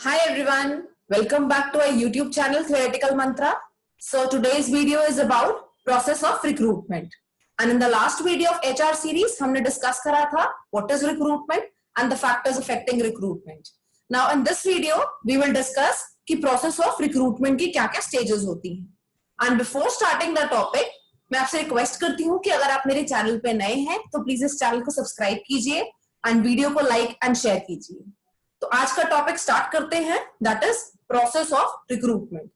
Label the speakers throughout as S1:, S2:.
S1: Hi everyone, welcome back to our YouTube channel Theoretical Mantra. So today's video is about process of recruitment. And in the last video of HR series, हमने discuss करा था what is recruitment and the factors affecting recruitment. Now in this video, we will discuss कि process of recruitment की क्या-क्या stages होती हैं. And before starting the topic, मैं आपसे रिक्वेस्ट करती हूँ कि अगर आप मेरे चैनल पे नए हैं तो प्लीज इस चैनल को सब्सक्राइब कीजिए एंड वीडियो को लाइक एंड शेयर कीजिए. तो आज का टॉपिक स्टार्ट करते हैं, that is process of recruitment.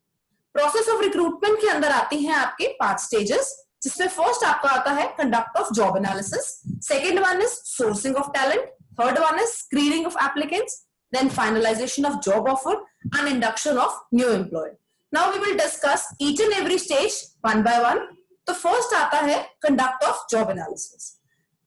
S1: Process of recruitment के अंदर आती हैं आपके 5 स्टेजेस, जिसमें फर्स्ट आपका आता है conduct of job analysis, second one is sourcing of talent, third one is screening of applicants, then finalisation of job offer and induction of new employee. Now we will discuss each and every stage one by one. तो first आता है conduct of job analysis.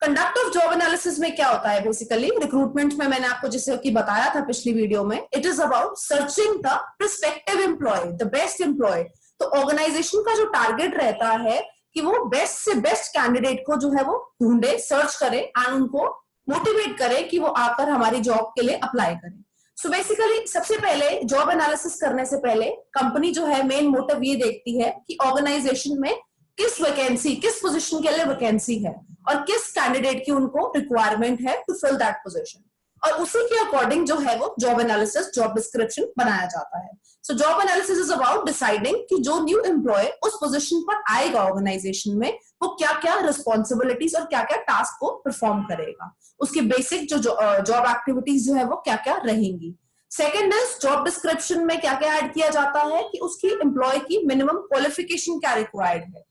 S1: Conduct of job analysis में क्या होता है? Basically recruitment में मैंने आपको जैसे कि बताया था पिछली वीडियो में, it is about searching the prospective employee, the best employee. तो ऑर्गेनाइजेशन का जो टारगेट रहता है कि वो बेस्ट से बेस्ट कैंडिडेट को जो है वो ढूंढे, सर्च करे एंड उनको मोटिवेट करे कि वो आकर हमारी जॉब के लिए अप्लाई करें. सो बेसिकली सबसे पहले जॉब एनालिसिस करने से पहले कंपनी जो है मेन मोटिव ये देखती है कि ऑर्गेनाइजेशन में किस वैकेंसी, किस पोजीशन के लिए वैकेंसी है और किस कैंडिडेट की उनको रिक्वायरमेंट है टू फिल दैट पोजीशन, और उसी के अकॉर्डिंग जो है वो जॉब एनालिसिस, जॉब डिस्क्रिप्शन बनाया जाता है. So job analysis is about deciding कि जो न्यू एम्प्लॉय उस पोजीशन पर आएगा ऑर्गेनाइजेशन में, वो क्या क्या रिस्पॉन्सिबिलिटीज और क्या क्या टास्क को परफॉर्म करेगा, उसकी बेसिक जो जॉब एक्टिविटीज जो है वो क्या क्या रहेंगी. सेकेंड इज जॉब डिस्क्रिप्शन में क्या क्या ऐड किया जाता है कि उसकी एम्प्लॉय की मिनिमम क्वालिफिकेशन क्या रिक्वायर्ड है,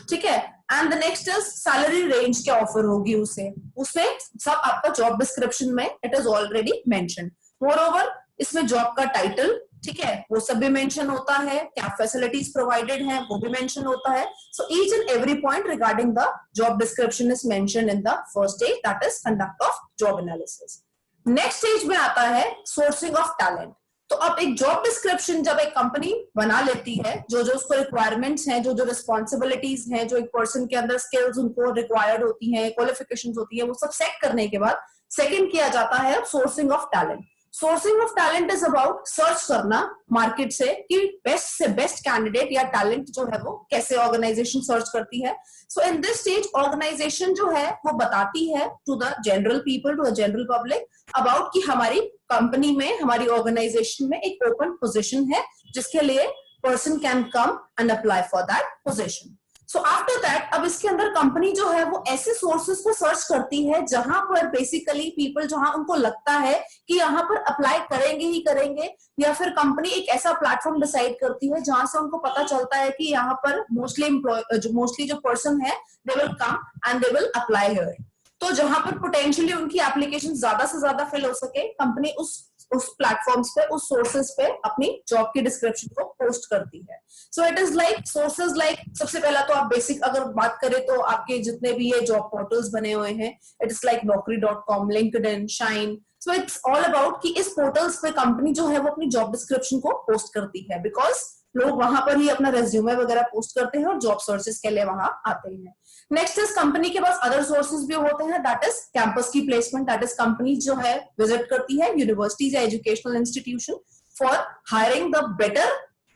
S1: ठीक है. And the next is salary range क्या ऑफर होगी उसे, उसमें सब आपका जॉब डिस्क्रिप्शन में it is already mention. Moreover इसमें जॉब का टाइटल, ठीक है, वो सब भी मेंशन होता है, क्या फैसिलिटीज प्रोवाइडेड हैं वो भी मेंशन होता है. So each and every point regarding the job description is mentioned in the first stage, that is conduct of job analysis. Next stage में आता है सोर्सिंग ऑफ टैलेंट. तो अब एक जॉब डिस्क्रिप्शन जब एक कंपनी बना लेती है, जो जो उसको रिक्वायरमेंट्स हैं, जो जो रिस्पॉन्सिबिलिटीज हैं, जो एक पर्सन के अंदर स्किल्स उनको रिक्वायर्ड होती हैं, क्वालिफिकेशंस होती है, वो सब सेट करने के बाद सेकंड किया जाता है sourcing of talent. Sourcing of talent is about search करना मार्केट से कि बेस्ट से बेस्ट कैंडिडेट या टैलेंट जो है वो कैसे ऑर्गेनाइजेशन सर्च करती है. So in this stage organisation जो है वो बताती है to the general people, to the general public about कि हमारी कंपनी में, हमारी ऑर्गेनाइजेशन में एक ओपन पोजीशन है जिसके लिए person can come and apply for that position. So after that अब इसके अंदर कंपनी जो है वो ऐसे सोर्सेस को सर्च करती है जहां पर बेसिकली पीपल, जहां उनको लगता है कि यहाँ पर अप्लाई करेंगे ही करेंगे, या फिर कंपनी एक ऐसा प्लेटफॉर्म डिसाइड करती है जहां से उनको पता चलता है कि यहाँ पर मोस्टली जो पर्सन है they will come and they will apply here. तो जहां पर पोटेंशियली उनकी एप्लीकेशन ज्यादा से ज्यादा फिल हो सके, कंपनी उस प्लेटफॉर्म्स पे, उस सोर्सेस पे अपनी जॉब की डिस्क्रिप्शन को पोस्ट करती है. So it is like sources like, सबसे पहला तो आप बेसिक अगर बात करें तो आपके जितने भी ये जॉब पोर्टल्स बने हुए हैं, it is like naukri.com, LinkedIn, shine. So it's all about कि इस पोर्टल्स पे कंपनी जो है वो अपनी जॉब डिस्क्रिप्शन को पोस्ट करती है, बिकॉज लोग वहां पर ही अपना रेज्यूमे वगैरह पोस्ट करते हैं और जॉब सर्चेस के लिए वहां आते हैं. नेक्स्ट इज कंपनी के पास अदर सोर्सेज भी होते हैं, दैट इज कैंपस की प्लेसमेंट, दैट इज कंपनी जो है विजिट करती है यूनिवर्सिटीज या educational institution for hiring the better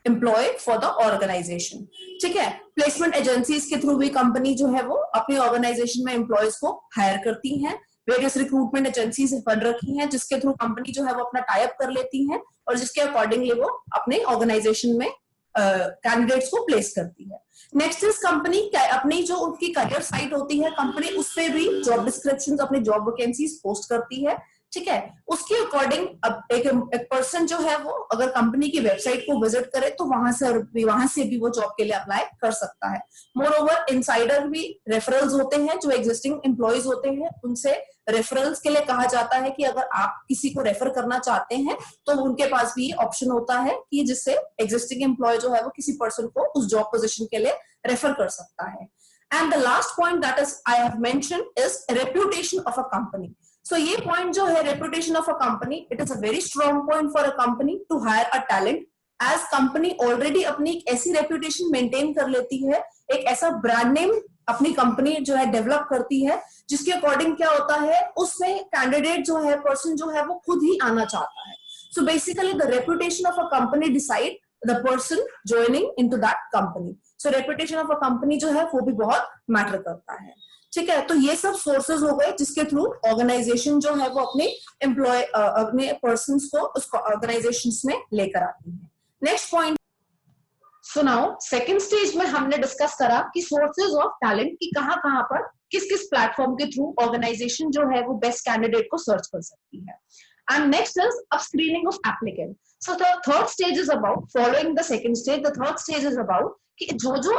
S1: employee for the organisation, ठीक है. प्लेसमेंट एजेंसीज के थ्रू भी कंपनी जो है वो अपनी ऑर्गेनाइजेशन में एम्प्लॉयज को हायर करती है. वेरियस रिक्रूटमेंट एजेंसीज बन रखी हैं जिसके थ्रू कंपनी जो है वो अपना टाई अप कर लेती है और जिसके अकॉर्डिंगली वो अपने ऑर्गेनाइजेशन में कैंडिडेट्स को प्लेस करती है. नेक्स्ट इज कंपनी अपनी जो उनकी करियर साइट होती है, कंपनी उस पे भी जॉब डिस्क्रिप्शन, अपनी जॉब वैकेंसीज पोस्ट करती है, ठीक है. उसके अकॉर्डिंग अब एक पर्सन जो है वो अगर कंपनी की वेबसाइट को विजिट करे तो वहां से भी वो जॉब के लिए अप्लाई कर सकता है. मोरओवर इनसाइडर भी रेफरल्स होते हैं, जो एग्जिस्टिंग एम्प्लॉयज होते हैं उनसे रेफरल्स के लिए कहा जाता है कि अगर आप किसी को रेफर करना चाहते हैं तो उनके पास भी ऑप्शन होता है कि जिससे एग्जिस्टिंग एम्प्लॉय जो है वो किसी पर्सन को उस जॉब पोजीशन के लिए रेफर कर सकता है. And the last point that is I have mentioned is reputation of a company. So ये पॉइंट जो है reputation of a company, it is a very strong point for a company to hire a talent, as company already अपनी एक ऐसी reputation maintain कर लेती है, एक ऐसा ब्रांड नेम अपनी कंपनी जो है डेवलप करती है, जिसके अकॉर्डिंग क्या होता है उसमें कैंडिडेट जो है, पर्सन जो है वो खुद ही आना चाहता है. So basically the reputation of a company decide the person joining into that company. So reputation of a company जो है वो भी बहुत मैटर करता है, ठीक है। तो ये सब सोर्सेज हो गए जिसके थ्रू ऑर्गेनाइजेशन जो है वो अपने एम्प्लॉय अपने पर्संस को उस ऑर्गेनाइजेशंस में लेकर आती है। Next point, so now second stage में हमने डिस्कस करा कि सोर्सेज ऑफ टैलेंट की कहां पर किस किस प्लेटफॉर्म के थ्रू ऑर्गेनाइजेशन जो है वो बेस्ट कैंडिडेट को सर्च कर सकती है। And next is up screening of applicant. So the third stage is about following the second stage. The third stage is about कि जो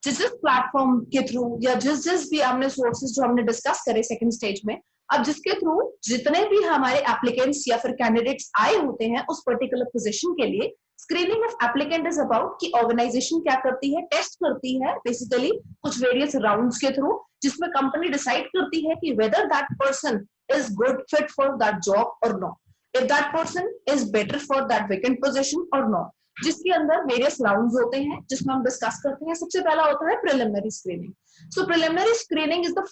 S1: जिस प्लेटफॉर्म के थ्रू या जिस भी हमने सोर्सेज जो हमने डिस्कस करे सेकंड स्टेज में, अब जिसके थ्रू जितने भी हमारे एप्लीकेंट्स या फिर कैंडिडेट्स आए होते हैं उस पर्टिकुलर पोजीशन के लिए, screening of applicant is about कि ऑर्गेनाइजेशन क्या करती है, टेस्ट करती है बेसिकली कुछ वेरियस राउंड्स के थ्रू, जिसमें कंपनी डिसाइड करती है कि whether that person is good fit for that job or not, if that person is better for that vacant position or not, जिसके अंदर वेरियस राउंड्स होते हैं जिसमें हम डिस्कस करते हैं। सबसे पहला होता है preliminary screening. So preliminary screening is the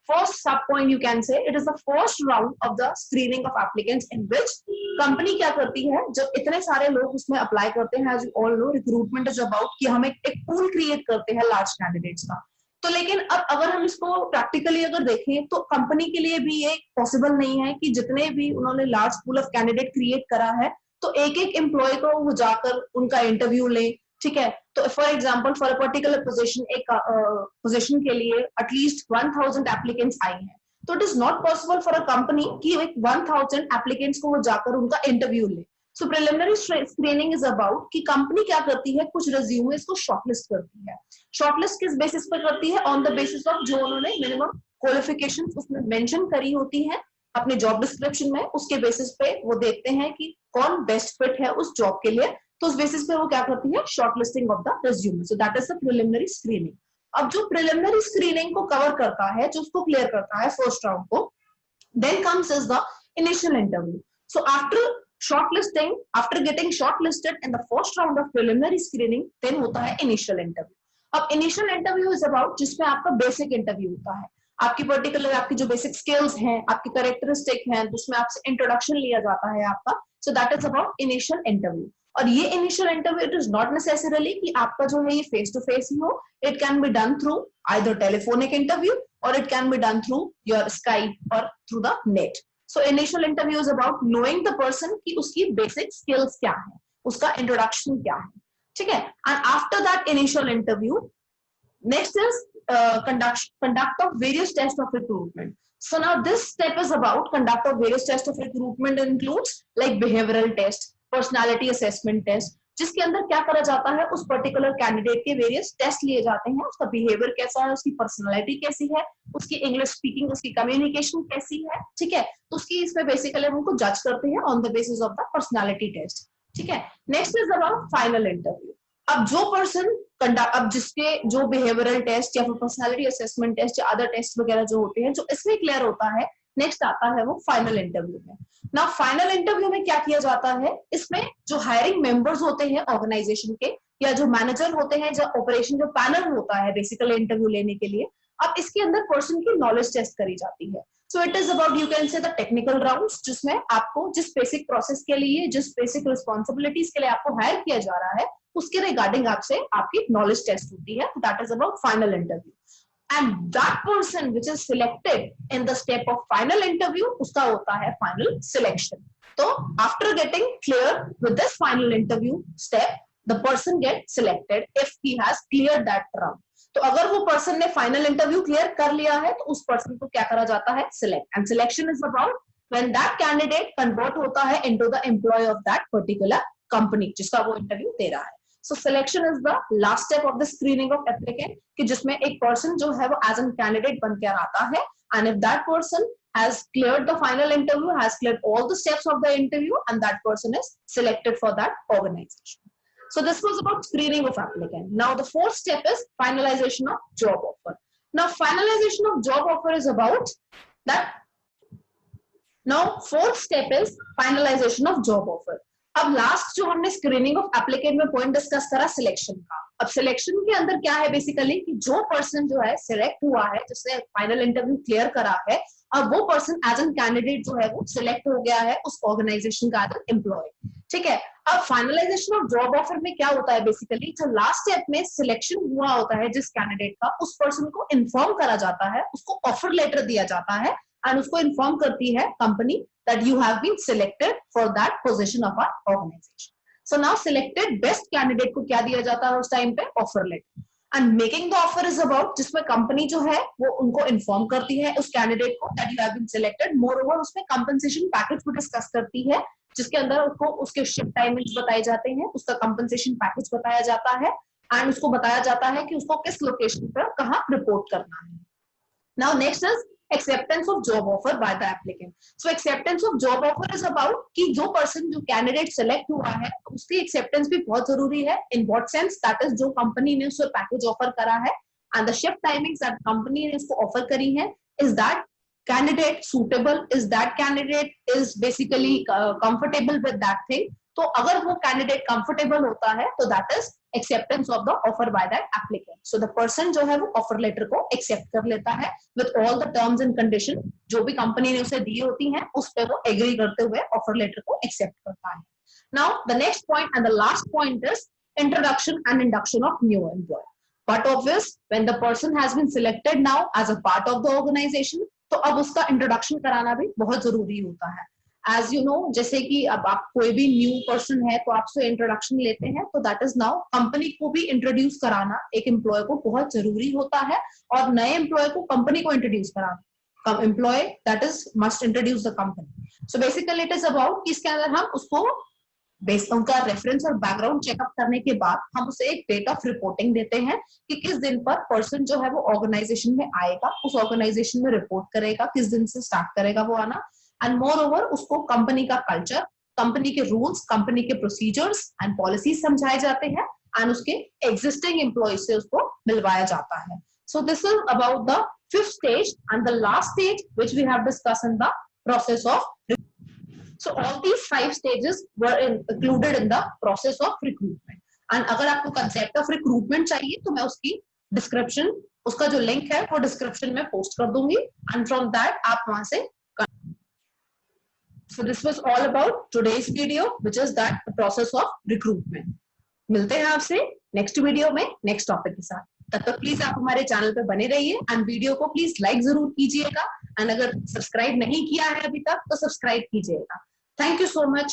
S1: first sub point, you can say it is the first round of the screening of applicants in which company क्या करती है, जब इतने सारे लोग उसमें अप्लाई करते हैं, as you all know recruitment is about कि हम एक पूल क्रिएट करते हैं लार्ज कैंडिडेट्स का। तो लेकिन अब अगर हम इसको प्रैक्टिकली अगर देखें तो कंपनी के लिए भी ये पॉसिबल नहीं है कि जितने भी उन्होंने large pool of candidate create करा है तो एक एक एम्प्लॉय को वो जाकर उनका इंटरव्यू ले, ठीक है। तो for example for a particular position, एक पोजीशन के लिए एटलीस्ट 1000 एप्लीकेंट्स आई हैं, तो it is not possible for a company कि एक 1000 एप्लीकेंट्स को वो जाकर उनका इंटरव्यू ले। सो प्रिलिमिनरी स्क्रीनिंग इज अबाउट कि कंपनी क्या करती है, कुछ रिज्यूमेस को शॉर्टलिस्ट करती है। शॉर्टलिस्ट किस बेसिस पर करती है, ऑन द बेसिस ऑफ जो उन्होंने मिनिमम क्वालिफिकेशंस उसमें मेंशन करी होती है अपने जॉब डिस्क्रिप्शन में, उसके बेसिस पे वो देखते हैं कि कौन बेस्ट फिट है उस जॉब के लिए, तो उस बेसिस पे वो क्या करती है, shortlisting of the resume. So that is the preliminary screening. अब जो प्रिलिमिनरी स्क्रीनिंग को कवर करता है, जो उसको क्लियर करता है फर्स्ट राउंड को, then comes is the initial interview. So after shortlisting, after getting shortlisted in the first round of preliminary screening, then होता है initial interview। अब इनिशियल इंटरव्यू इज अबाउट जिसमें आपका बेसिक इंटरव्यू होता है, आपकी पर्टिकुलर आपकी जो बेसिक स्किल्स हैं, आपकी कैरेक्टरिस्टिक हैं, उसमें आपसे इंट्रोडक्शन लिया जाता है आपका। So that is about initial interview. और ये initial interview it is not necessarily कि आपका जो है ये फेस टू फेस ही हो, it can be done through either telephonic interview और it can be done through your Skype और through the net. So initial interview is about knowing the person कि उसकी बेसिक स्किल्स क्या है, उसका introduction क्या है, ठीक है। And after that initial interview, next is conduct of various tests of recruitment. So now this step is about conduct of various tests of recruitment includes like behavioral test, personality assessment test, जिसके अंदर क्या करा जाता है, उस particular candidate के various test लिए जाते हैं, उसका बिहेवियर कैसा है, उसकी पर्सनालिटी कैसी है, उसकी इंग्लिश स्पीकिंग, उसकी कम्युनिकेशन कैसी है, ठीक है। तो उसकी इसमें बेसिकली हम उनको जज करते हैं on the basis of the personality test, ठीक है। Next is about final interview. अब जो पर्सन अब जिसके जो बिहेवियरल टेस्ट या फिर पर्सनालिटी असेसमेंट टेस्ट या अदर टेस्ट वगैरह जो होते हैं, जो इसमें क्लियर होता है, नेक्स्ट आता है वो फाइनल इंटरव्यू में। ना फाइनल इंटरव्यू में क्या किया जाता है, इसमें जो हायरिंग मेंबर्स होते हैं ऑर्गेनाइजेशन के या जो मैनेजर होते हैं, जो ऑपरेशन जो पैनल होता है बेसिकली इंटरव्यू लेने के लिए, अब इसके अंदर पर्सन की नॉलेज टेस्ट करी जाती है। So it is about you can say the technical rounds, जिसमें आपको जिस बेसिक प्रोसेस के लिए, जिस बेसिक रिस्पॉन्सिबिलिटीज के लिए आपको हायर किया जा रहा है, उसके रिगार्डिंग आपसे आपकी नॉलेज टेस्ट होती है। That is about final interview. And that person which is selected in the step of final interview, उसका होता है फाइनल सिलेक्शन। तो after getting clear with this final interview step, the person get selected if he has clear that round. तो अगर वो person ने final interview clear कर लिया है तो उस पर्सन को क्या करा जाता है, select. And selection is about when that candidate convert होता है into the employee of that particular company जिसका वो इंटरव्यू दे रहा है। So selection is the last step of the screening of applicant, कि जिसमें एक person जो है वो as a candidate बन के आता है, and if that person has cleared the final interview, has cleared all the steps of the interview, and that person is selected for that organization. So this was about screening of applicant. Now the fourth step is finalization of job offer. Now finalization of job offer is about that. Now fourth step is finalization of job offer. अब last जो हमने screening of applicant में point discuss करा selection का, अब selection के अंदर क्या है बेसिकली कि जो पर्सन जो है सिलेक्ट हुआ है, जिसने फाइनल इंटरव्यू क्लियर करा है, अब वो पर्सन एज एन कैंडिडेट जो है वो सिलेक्ट हो गया है उस ऑर्गेनाइजेशन का एज एन एम्प्लॉय। ठीक है, अब फाइनलाइजेशन ऑफ जॉब ऑफर में क्या होता है बेसिकली, जो लास्ट स्टेप में सिलेक्शन हुआ होता है जिस कैंडिडेट का, उस पर्सन को इन्फॉर्म करा जाता है, उसको ऑफर लेटर दिया जाता है एंड उसको इन्फॉर्म करती है company that you have been selected for that position of our organisation. So now selected best candidate को क्या दिया जाता है उस टाइम पे, offer letter. And making the offer is about, जिसमें कंपनी जो है वो उनको इन्फॉर्म करती है उस कैंडिडेट को that you have been selected. Moreover उसमें कंपनसेशन पैकेज को डिस्कस करती है, जिसके अंदर उसको उसके शिफ्ट टाइमिंग्स बताए जाते हैं, उसका कंपनसेशन पैकेज बताया जाता है एंड उसको बताया जाता है कि उसको किस लोकेशन पर कहाँ रिपोर्ट करना है। Now next is acceptance of job offer by the applicant. So acceptance of job offer is about कि जो person जो candidate select हुआ है उसकी acceptance भी बहुत जरूरी है। In what sense? That is जो company ने उसको package offer करा है and the shift timings that company ने उसको offer करी है, is that candidate suitable? Is that candidate is basically comfortable with that thing? तो अगर वो कैंडिडेट कंफर्टेबल होता है तो that is acceptance of the offer by that applicant. So the person जो है वो ऑफर लेटर को एक्सेप्ट कर लेता है with all the terms and condition जो भी कंपनी ने उसे दी होती हैं, उस पे वो एग्री करते हुए ऑफर लेटर को एक्सेप्ट करता है। Now the next point and the last point is introduction and induction of new employee. But obvious when the person has been selected now as a part of the organisation, तो अब उसका introduction कराना भी बहुत जरूरी होता है। As you know, जैसे कि अब आप कोई भी न्यू पर्सन है तो आपसे इंट्रोडक्शन लेते हैं, तो दैट इज नाउ कंपनी को भी इंट्रोड्यूस कराना एक एम्प्लॉय को बहुत जरूरी होता है और नए एम्प्लॉय को कंपनी को इंट्रोड्यूस कराना, employee that is must introduce the company. So basically it is about इसके अंदर हम उसको बेस्ड उनका रेफरेंस और बैकग्राउंड चेकअप करने के बाद हम उसे एक डेट ऑफ रिपोर्टिंग देते हैं कि किस दिन पर पर्सन जो है वो ऑर्गेनाइजेशन में आएगा, उस ऑर्गेनाइजेशन में रिपोर्ट करेगा, किस दिन से स्टार्ट करेगा वो आना। एंड मोर ओवर उसको कंपनी का कल्चर, कंपनी के रूल्स, कंपनी के प्रोसीजर्स एंड पॉलिसीज समझाए जाते हैं एंड उसके एग्जिस्टिंग एम्प्लॉय से उसको मिलवाया जाता है। So this is about the fifth stage and the last stage which we have discussed in the process of. So all these 5 stages were included in the process of recruitment. And अगर आपको concept of recruitment चाहिए तो मैं उसकी description, उसका जो link है वो description में post कर दूंगी and from that आप वहां से। So this was all about today's video, which is that the process of recruitment. मिलते हैं आपसे next video में next topic के साथ। तब तक प्लीज आप हमारे चैनल पे बने रहिए एंड वीडियो को प्लीज लाइक जरूर कीजिएगा एंड अगर सब्सक्राइब नहीं किया है अभी तक तो सब्सक्राइब कीजिएगा। Thank you so much.